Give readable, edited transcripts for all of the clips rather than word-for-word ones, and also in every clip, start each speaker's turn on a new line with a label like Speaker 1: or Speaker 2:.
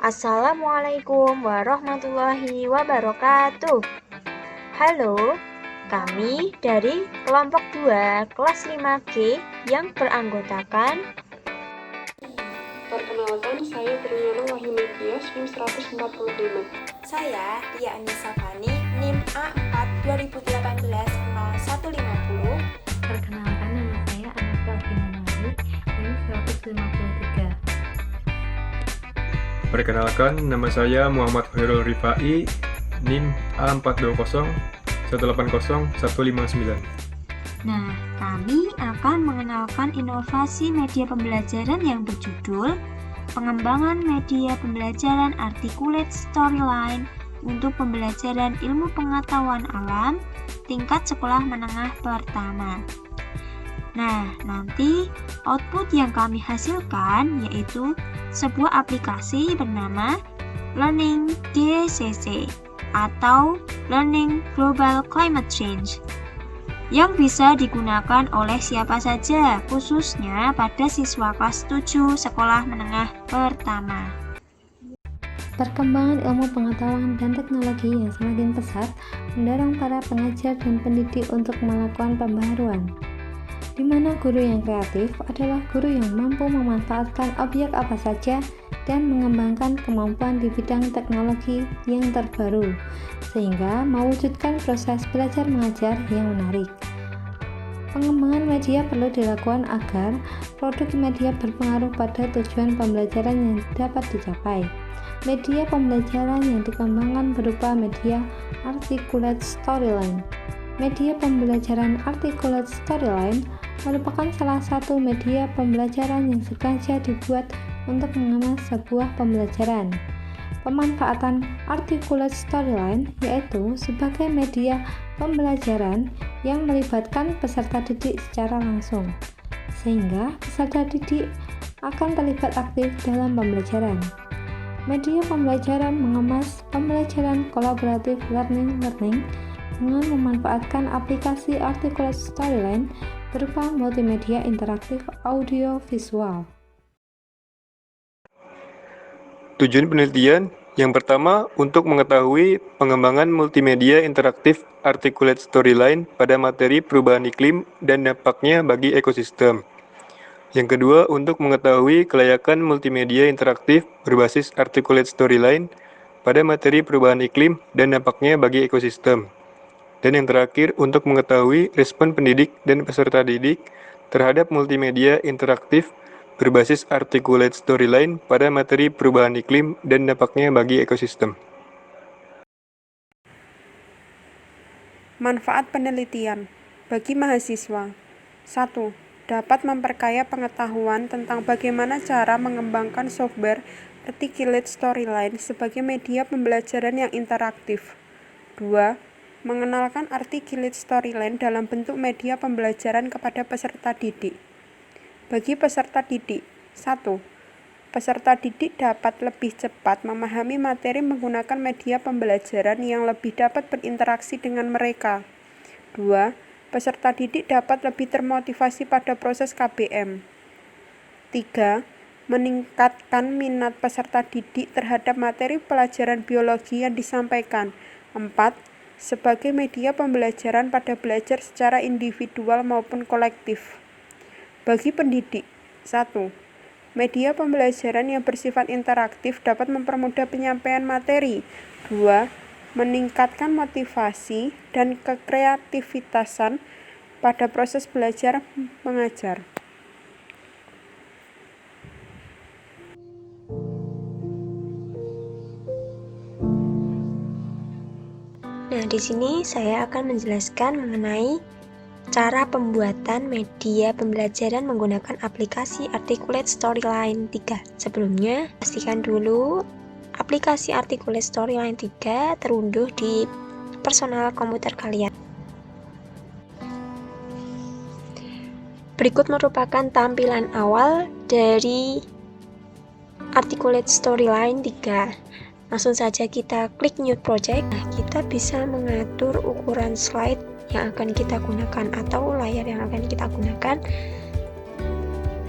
Speaker 1: Assalamualaikum warahmatullahi wabarakatuh. Halo, kami dari kelompok 2 kelas 5G yang beranggotakan
Speaker 2: Perkenalkan, saya Triyono Wahyu Megias, NIM 145.
Speaker 3: Saya Tia Anissa Fani, NIM A4 2018-0150.
Speaker 4: Perkenalkan, nama saya Anissa Ginanari, NIM 153.
Speaker 5: Perkenalkan, nama saya Muhammad Khairul Rifai, NIM A420180159.
Speaker 1: Nah, kami akan mengenalkan inovasi media pembelajaran yang berjudul Pengembangan Media Pembelajaran Articulate Storyline untuk Pembelajaran Ilmu Pengetahuan Alam tingkat sekolah menengah pertama. Nah, nanti output yang kami hasilkan yaitu sebuah aplikasi bernama Learning GCC atau Learning Global Climate Change yang bisa digunakan oleh siapa saja, khususnya pada siswa kelas 7 sekolah menengah pertama.
Speaker 4: Perkembangan ilmu pengetahuan dan teknologi yang semakin pesat mendorong para pengajar dan pendidik untuk melakukan pembaharuan, di mana guru yang kreatif adalah guru yang mampu memanfaatkan objek apa saja dan mengembangkan kemampuan di bidang teknologi yang terbaru, sehingga mewujudkan proses belajar mengajar yang menarik. Pengembangan media perlu dilakukan agar produk media berpengaruh pada tujuan pembelajaran yang dapat dicapai. Media pembelajaran yang dikembangkan berupa media articulate storyline. Media pembelajaran articulate storyline merupakan salah satu media pembelajaran yang sengaja dibuat untuk mengemas sebuah pembelajaran. Pemanfaatan articulate storyline yaitu sebagai media pembelajaran yang melibatkan peserta didik secara langsung, sehingga peserta didik akan terlibat aktif dalam pembelajaran. Media pembelajaran mengemas pembelajaran kolaboratif learning dengan memanfaatkan aplikasi articulate storyline berupa multimedia interaktif audio visual.
Speaker 5: Tujuan penelitian yang pertama untuk mengetahui pengembangan multimedia interaktif articulate storyline pada materi perubahan iklim dan dampaknya bagi ekosistem. Yang kedua untuk mengetahui kelayakan multimedia interaktif berbasis articulate storyline pada materi perubahan iklim dan dampaknya bagi ekosistem. Dan yang terakhir untuk mengetahui respon pendidik dan peserta didik terhadap multimedia interaktif berbasis articulate storyline pada materi perubahan iklim dan dampaknya bagi ekosistem.
Speaker 2: Manfaat penelitian bagi mahasiswa. 1. Dapat memperkaya pengetahuan tentang bagaimana cara mengembangkan software articulate storyline sebagai media pembelajaran yang interaktif. 2. Mengenalkan articulate storyline dalam bentuk media pembelajaran kepada peserta didik. Bagi peserta didik, 1. Peserta didik dapat lebih cepat memahami materi menggunakan media pembelajaran yang lebih dapat berinteraksi dengan mereka. 2. Peserta didik dapat lebih termotivasi pada proses KBM. 3. Meningkatkan minat peserta didik terhadap materi pelajaran biologi yang disampaikan. 4. Sebagai media pembelajaran pada belajar secara individual maupun kolektif. Bagi pendidik, 1. Media pembelajaran yang bersifat interaktif dapat mempermudah penyampaian materi. 2. Meningkatkan motivasi dan kekreativitasan pada proses belajar mengajar.
Speaker 1: Nah, di sini saya akan menjelaskan mengenai cara pembuatan media pembelajaran menggunakan aplikasi Articulate Storyline 3. Sebelumnya, pastikan dulu aplikasi Articulate Storyline 3 terunduh di personal komputer kalian. Berikut merupakan tampilan awal dari Articulate Storyline 3. Langsung saja kita klik New Project. Nah, kita bisa mengatur ukuran slide yang akan kita gunakan atau layar yang akan kita gunakan.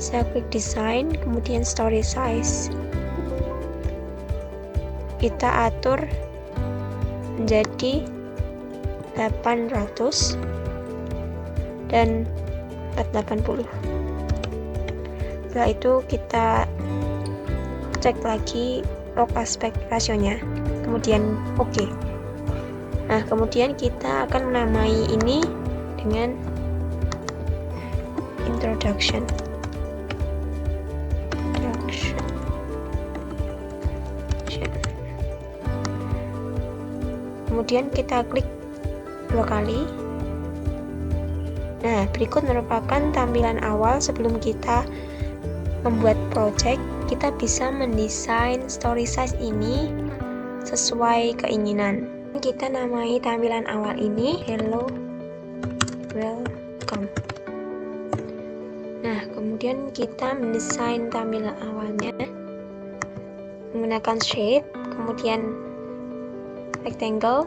Speaker 1: Saya klik design, kemudian story size. kita atur menjadi 800 dan 480. Setelah itu kita cek lagi log aspect rasionya, kemudian oke. Nah, kemudian kita akan menamai ini dengan introduction. Kemudian kita klik 2 kali. Nah, berikut merupakan tampilan awal sebelum kita membuat project. Kita bisa mendesain story size ini sesuai keinginan. Kita namai tampilan awal ini hello welcome. Nah, kemudian kita mendesain tampilan awalnya menggunakan shape, kemudian rectangle.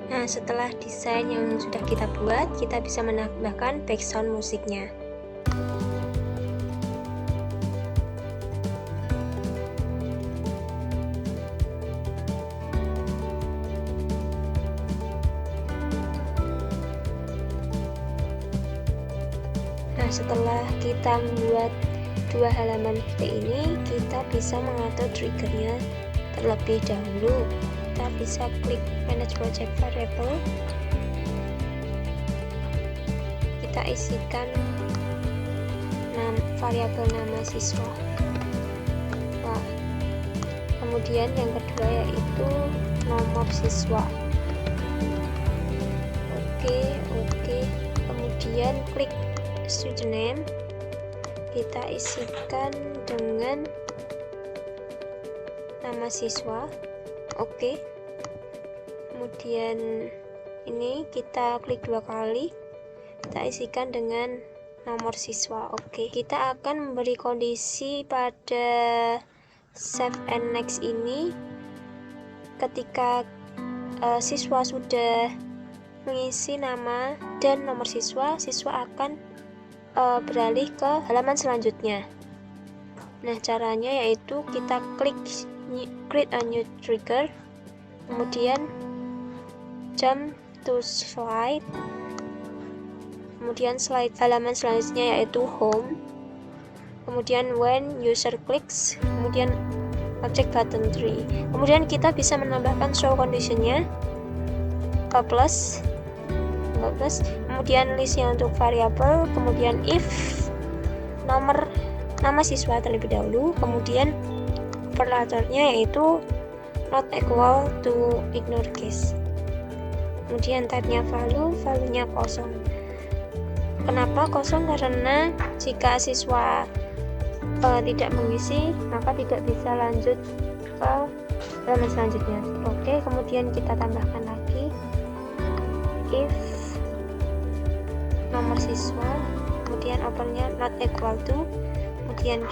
Speaker 1: Nah, setelah desain yang sudah kita buat, kita bisa menambahkan background musiknya. Nah, setelah kita membuat 2 halaman seperti ini, kita bisa mengatur triggernya terlebih dahulu. Kita bisa klik manage project variable, kita isikan variabel nama siswa. Kemudian yang kedua yaitu nomor siswa. Oke. Kemudian klik student name, kita isikan dengan nama siswa. Oke. Kemudian ini kita klik 2 kali, kita isikan dengan nomor siswa. Oke. Kita akan memberi kondisi pada save and next ini ketika siswa sudah mengisi nama dan nomor siswa, siswa akan beralih ke halaman selanjutnya. Nah, caranya yaitu kita klik create a new trigger, kemudian jump to slide, kemudian slide halaman selanjutnya yaitu home, kemudian when user clicks, kemudian object button 3. Kemudian kita bisa menambahkan show conditionnya plus, kemudian listnya untuk variabel, kemudian if nama siswa terlebih dahulu, kemudian operatornya yaitu not equal to ignore case. Kemudian type-nya value-nya kosong. Kenapa kosong? Karena jika siswa tidak mengisi, maka tidak bisa lanjut ke halaman selanjutnya. Oke, kemudian kita tambahkan lagi if nomor siswa, kemudian opernya not equal to, kemudian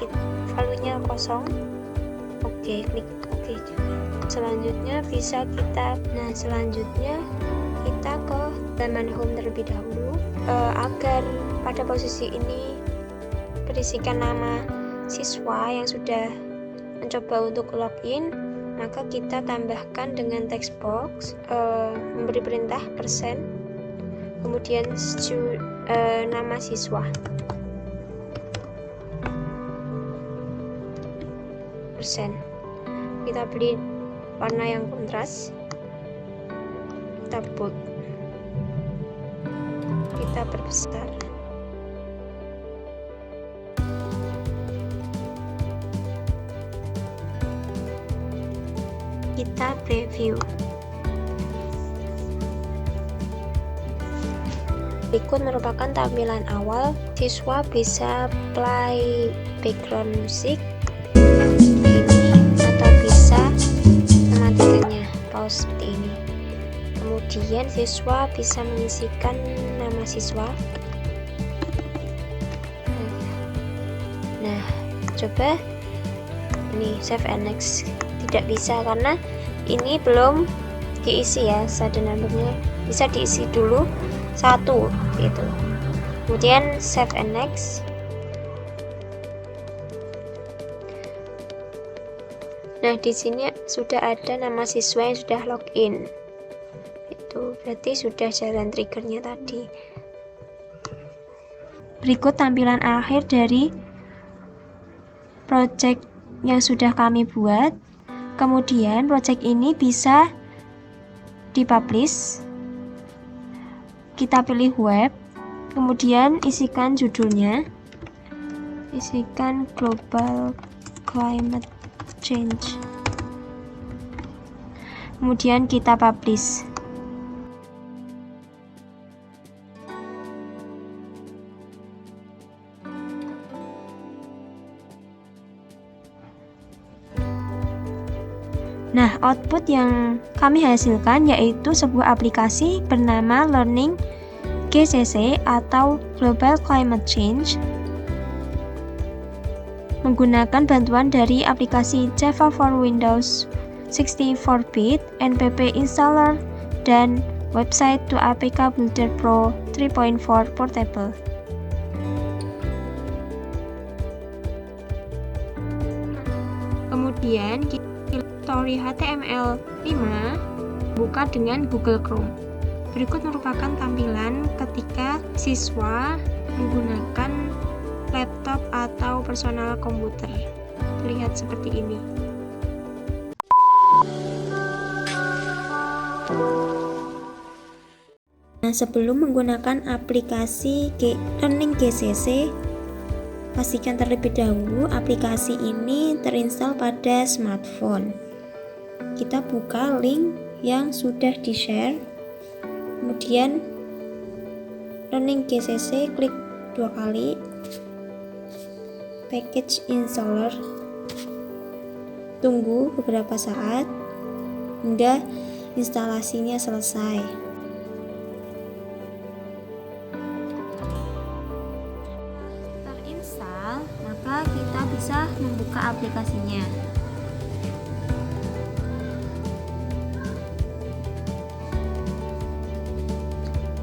Speaker 1: value-nya kosong. Oke, klik oke. Selanjutnya kita ke halaman home terlebih dahulu. Agar pada posisi ini berisikan nama siswa yang sudah mencoba untuk login, maka kita tambahkan dengan text box, memberi perintah persen, kemudian nama siswa persen. Kita beli warna yang kontras, kita bold, kita perbesar. Kita preview. Berikut merupakan tampilan awal. Siswa bisa play background musik atau bisa mematikannya, pause seperti ini. Kemudian siswa bisa mengisikan nama siswa. Nah, coba ini save and next. Tidak bisa karena ini belum diisi ya, sudden numbernya bisa diisi dulu 1 gitu. Kemudian save and next. Nah, di sini sudah ada nama siswa yang sudah login. Itu berarti sudah jalan triggernya tadi. Berikut tampilan akhir dari project yang sudah kami buat. Kemudian project ini bisa dipublish. Kita pilih web, kemudian isikan judulnya, isikan global climate change, kemudian kita publish. Nah, output yang kami hasilkan yaitu sebuah aplikasi bernama Learning GCC atau Global Climate Change menggunakan bantuan dari aplikasi Java for Windows 64-bit, NPP installer, dan website to APK Builder Pro 3.4 Portable. Kemudian Story HTML5 buka dengan Google Chrome. Berikut merupakan tampilan ketika siswa menggunakan laptop atau personal komputer. Terlihat seperti ini. Nah, sebelum menggunakan aplikasi Learning GCC, pastikan terlebih dahulu aplikasi ini terinstall pada smartphone. Kita buka link yang sudah di-share, kemudian Learning GCC, klik 2 kali, package installer, tunggu beberapa saat hingga instalasinya selesai. Terinstall, maka kita bisa membuka aplikasinya.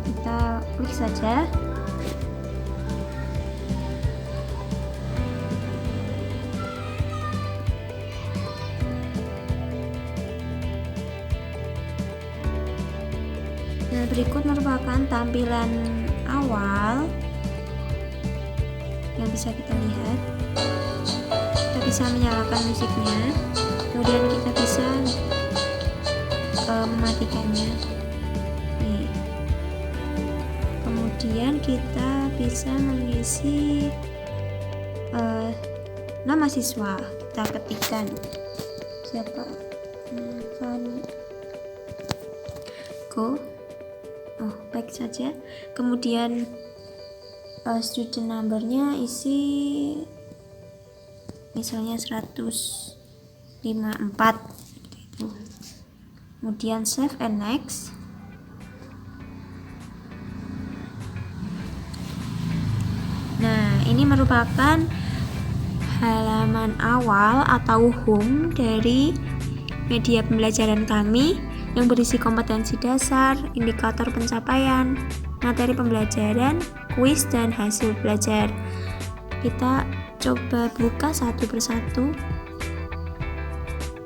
Speaker 1: Kita klik saja. Nah, berikut merupakan tampilan awal yang bisa kita lihat. Kita bisa menyalakan musiknya, kemudian kita bisa mematikannya. Nih. Kemudian kita bisa mengisi nama siswa. Kita ketikkan siapa, baik saja. Kemudian student number-nya isi misalnya 154 itu. Kemudian save and next. Nah, ini merupakan halaman awal atau home dari media pembelajaran kami yang berisi kompetensi dasar, indikator pencapaian, materi pembelajaran, kuis, dan hasil belajar. Kita coba buka satu persatu.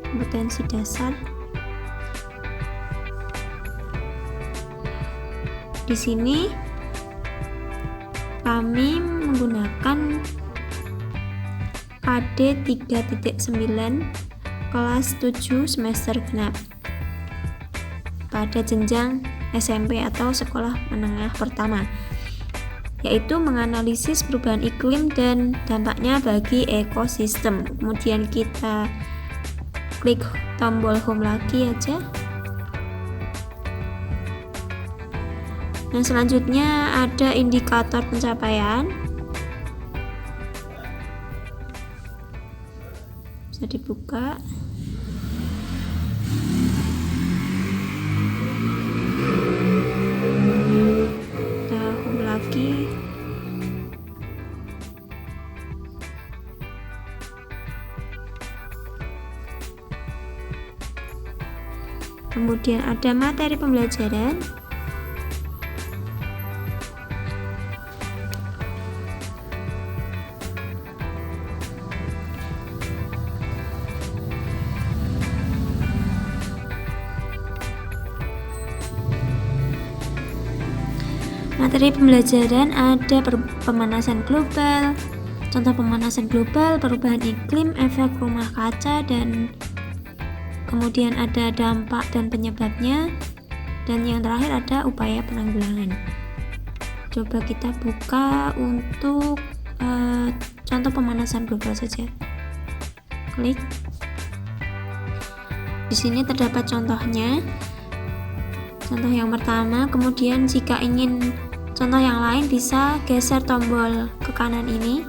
Speaker 1: Kompetensi dasar. Di sini kami menggunakan KD 3.9 kelas 7 semester genap pada jenjang SMP atau sekolah menengah pertama, yaitu menganalisis perubahan iklim dan dampaknya bagi ekosistem. Kemudian kita klik tombol home lagi aja. Nah, selanjutnya ada indikator pencapaian. Bisa dibuka. Kita home lagi. Kemudian ada materi pembelajaran. materi pembelajaran ada pemanasan global, contoh pemanasan global, perubahan iklim, efek rumah kaca, dan kemudian ada dampak dan penyebabnya, dan yang terakhir ada upaya penanggulangan. Coba kita buka untuk contoh pemanasan global saja. Klik. Di sini terdapat contohnya. Contoh yang pertama, kemudian jika ingin contoh yang lain bisa geser tombol ke kanan ini.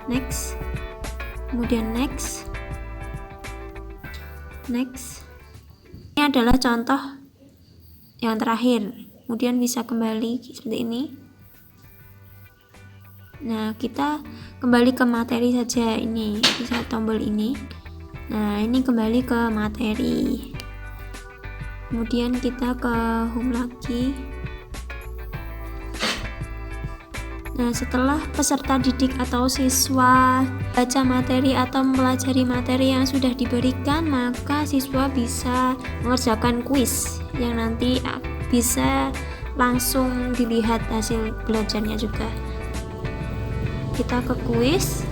Speaker 1: Next. Kemudian next. Next. Ini adalah contoh yang terakhir. Kemudian bisa kembali seperti ini. Nah, kita kembali ke materi saja, ini bisa tombol ini. Nah, ini kembali ke materi. Kemudian kita ke home lagi. Nah, setelah peserta didik atau siswa baca materi atau mempelajari materi yang sudah diberikan, maka siswa bisa mengerjakan kuis yang nanti bisa langsung dilihat hasil belajarnya juga. Kita ke kuis.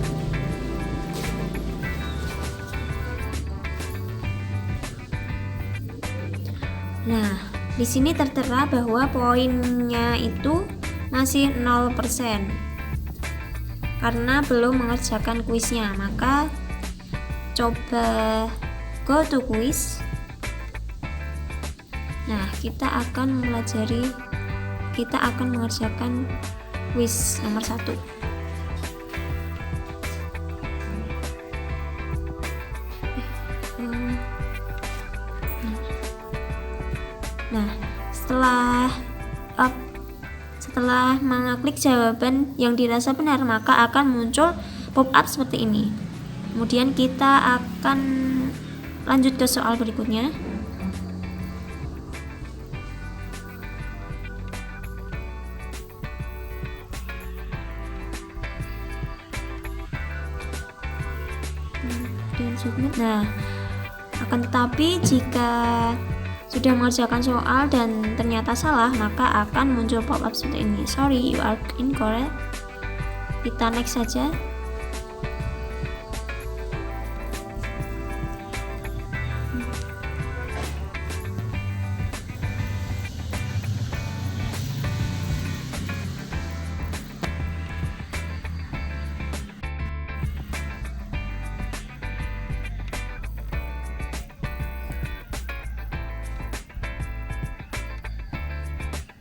Speaker 1: Nah, di sini tertera bahwa poinnya itu masih 0% karena belum mengerjakan kuisnya. Maka coba go to quiz. Nah, kita akan mengerjakan kuis nomor 1. Nah, setelah mengklik jawaban yang dirasa benar, maka akan muncul pop-up seperti ini. Kemudian kita akan lanjut ke soal berikutnya. Dan submit. Nah, akan tetapi jika sudah mengerjakan soal dan ternyata salah, maka akan muncul pop-up seperti ini. Sorry, you are incorrect. Kita next saja.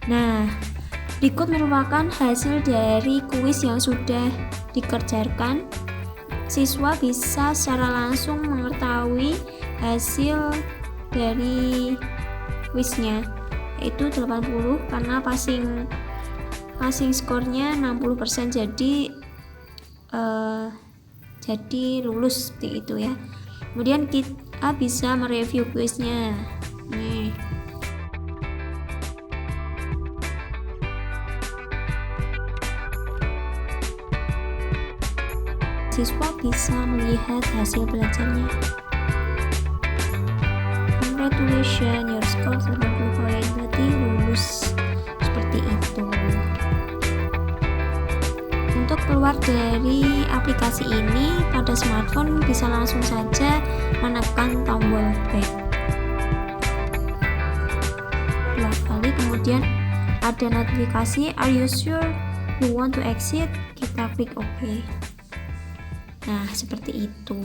Speaker 1: Nah, berikut merupakan hasil dari kuis yang sudah dikerjakan. Siswa bisa secara langsung mengetahui hasil dari kuisnya, yaitu 80 karena passing skornya 60%, jadi lulus seperti itu ya. Kemudian kita bisa mereview kuisnya. Nih. Siswa bisa melihat hasil belajarnya. Congratulations, your score 80 poin, berarti lulus seperti itu. Untuk keluar dari aplikasi ini pada smartphone bisa langsung saja menekan tombol back 2 kali, kemudian ada notifikasi are you sure you want to exit, kita klik OK. Nah, seperti itu.